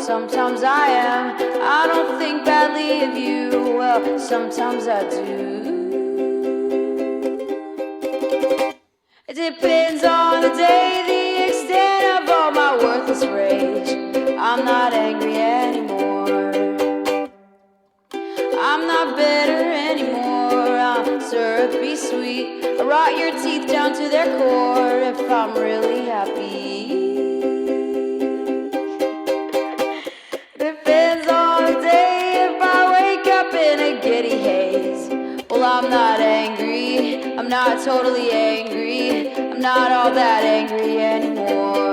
sometimes I am. I don't think badly of you, well, sometimes I do. It depends on the day, the extent of all my worthless rage. I'm not angry anymore. I'm not bitter anymore. I'm syrupy sweet. I rot your teeth down to their core if I'm really happy. Depends on the day if I wake up in a giddy haze. Well, I'm not angry. I'm not totally angry. I'm not all that angry anymore.